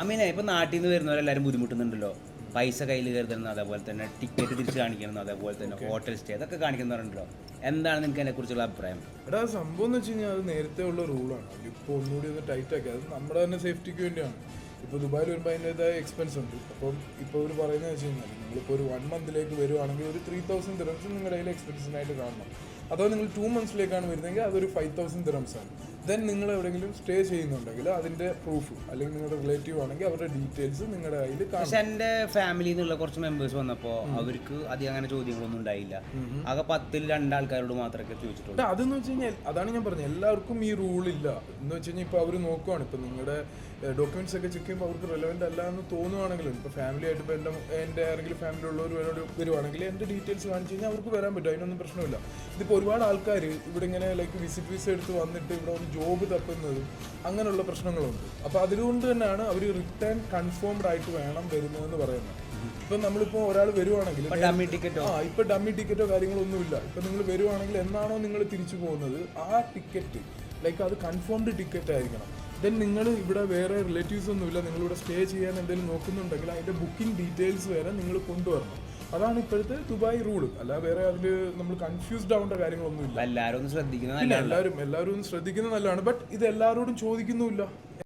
അമീനെ ഇപ്പം നാട്ടിൽ നിന്ന് വരുന്നവരെല്ലാവരും ബുദ്ധിമുട്ടുന്നുണ്ടല്ലോ. പൈസ കയ്യിൽ കരുതണം, അതേപോലെ തന്നെ ടിക്കറ്റ് തിരിച്ച് കാണിക്കണം, അതേപോലെ തന്നെ ഹോട്ടൽ സ്റ്റേ അതൊക്കെ കാണിക്കുന്നവരുണ്ടല്ലോ. എന്താണ് നിങ്ങൾക്ക് അതിനെക്കുറിച്ചുള്ള അഭിപ്രായം? എടാ സംഭവം എന്ന് വെച്ച് കഴിഞ്ഞാൽ അത് നേരത്തെ ഉള്ള റൂളാണ്. ഇപ്പോൾ ഒന്നുകൂടി ഒന്ന് ടൈറ്റ് ആക്കി. അത് നമ്മുടെ തന്നെ സേഫ്റ്റിക്ക് വേണ്ടിയാണ്. ഇപ്പോൾ ദുബായിൽ വരുമ്പോൾ അതിൻ്റെതായ എക്സ്പെൻസ് ഉണ്ട്. അപ്പം ഇപ്പോൾ അവർ പറയുന്നത് വെച്ച് കഴിഞ്ഞാൽ നിങ്ങളിപ്പോൾ ഒരു 1 മന്തിലേക്ക് വരുവാണെങ്കിൽ ഒരു 3000 ദിറംസ് നിങ്ങളുടെ കയ്യിൽ എക്സ്പെൻസിനായിട്ട് കാണണം. അഥവാ നിങ്ങൾ 2 മന്ത്സിലേക്കാണ് വരുന്നതെങ്കിൽ അതൊരു 5000 ദിറംസ് ആണ്. ദെൻ നിങ്ങൾ എവിടെയെങ്കിലും സ്റ്റേ ചെയ്യുന്നുണ്ടെങ്കിൽ അതിൻ്റെ പ്രൂഫ് അല്ലെങ്കിൽ നിങ്ങളുടെ റിലേറ്റീവ് ആണെങ്കിൽ അവരുടെ ഡീറ്റെയിൽസ് നിങ്ങളുടെ കയ്യിൽ കാണും. പക്ഷെ എൻ്റെ ഫാമിലിയിൽ നിന്നുള്ള കുറച്ച് മെമ്പേഴ്സ് വന്നപ്പോൾ അവർക്ക് അധികം അങ്ങനെ ചോദ്യങ്ങളൊന്നും ഉണ്ടായില്ല. ആകെ 10ൽ 2 ആൾക്കാരോട് മാത്രമേ ചോദിച്ചിട്ടുള്ളൂ. അതെന്ന് വെച്ച് കഴിഞ്ഞാൽ അതാണ് ഞാൻ പറഞ്ഞത്, എല്ലാവർക്കും ഈ റൂളില്ല. എന്ന് വെച്ച് കഴിഞ്ഞാൽ ഇപ്പോൾ അവർ നോക്കുവാണ്, ഇപ്പോൾ നിങ്ങളുടെ ഡോക്യുമെന്റ്സ് ഒക്കെ ചെക്ക് ചെയ്യുമ്പോൾ അവർക്ക് റെലവെന്റ് അല്ല എന്ന് തോന്നുവാണെങ്കിലും, ഇപ്പോൾ ഫാമിലി ആയിട്ട് ഇപ്പോൾ എൻ്റെ ആരെങ്കിലും ഫാമിലി ഉള്ളവർ വരുവാണെങ്കിൽ എൻ്റെ ഡീറ്റെയിൽസ് കാണിച്ച് കഴിഞ്ഞാൽ അവർക്ക് വരാൻ പറ്റും. അതിനൊന്നും പ്രശ്നമില്ല. ഇതിപ്പോൾ ഒരുപാട് ആൾക്കാർ ഇവിടെ ഇങ്ങനെ ലൈക്ക് വിസിറ്റ് വിസ എടുത്ത് വന്നിട്ട് ഇവിടെ വന്ന് ജോബ് തപ്പുന്നതും അങ്ങനെയുള്ള പ്രശ്നങ്ങളുണ്ട്. അപ്പോൾ അതുകൊണ്ട് തന്നെയാണ് അവർ റിട്ടേൺ കൺഫേംഡ് ആയിട്ട് വേണം വരുന്നതെന്ന് പറയുന്നത്. ഇപ്പം നമ്മളിപ്പോൾ ഒരാൾ വരുവാണെങ്കിൽ ഇപ്പം ഡമ്മി ടിക്കറ്റോ കാര്യങ്ങളോ ഒന്നുമില്ല. ഇപ്പം നിങ്ങൾ വരുവാണെങ്കിൽ എന്നാണോ നിങ്ങൾ തിരിച്ചു പോകുന്നത് ആ ടിക്കറ്റ് ലൈക്ക് അത് കൺഫേംഡ് ടിക്കറ്റ് ആയിരിക്കണം. ദെൻ നിങ്ങൾ ഇവിടെ വേറെ റിലേറ്റീവ്സ് ഒന്നുമില്ല, നിങ്ങളിവിടെ സ്റ്റേ ചെയ്യാൻ എന്തെങ്കിലും നോക്കുന്നുണ്ടെങ്കിൽ അതിൻ്റെ ബുക്കിംഗ് ഡീറ്റെയിൽസ് വരെ നിങ്ങൾ കൊണ്ടുവരണം. അതാണ് ഇപ്പോഴത്തെ ദുബായ് റൂള്. അല്ല വേറെ അതിൽ നമ്മൾ കൺഫ്യൂസ്ഡ് ആവേണ്ട കാര്യങ്ങളൊന്നുമില്ല. എല്ലാവരും എല്ലാവരും ഒന്ന് ശ്രദ്ധിക്കുന്നത് നല്ലതാണ്. ബട്ട് ഇത് എല്ലാവരോടും ചോദിക്കുന്നുമില്ല.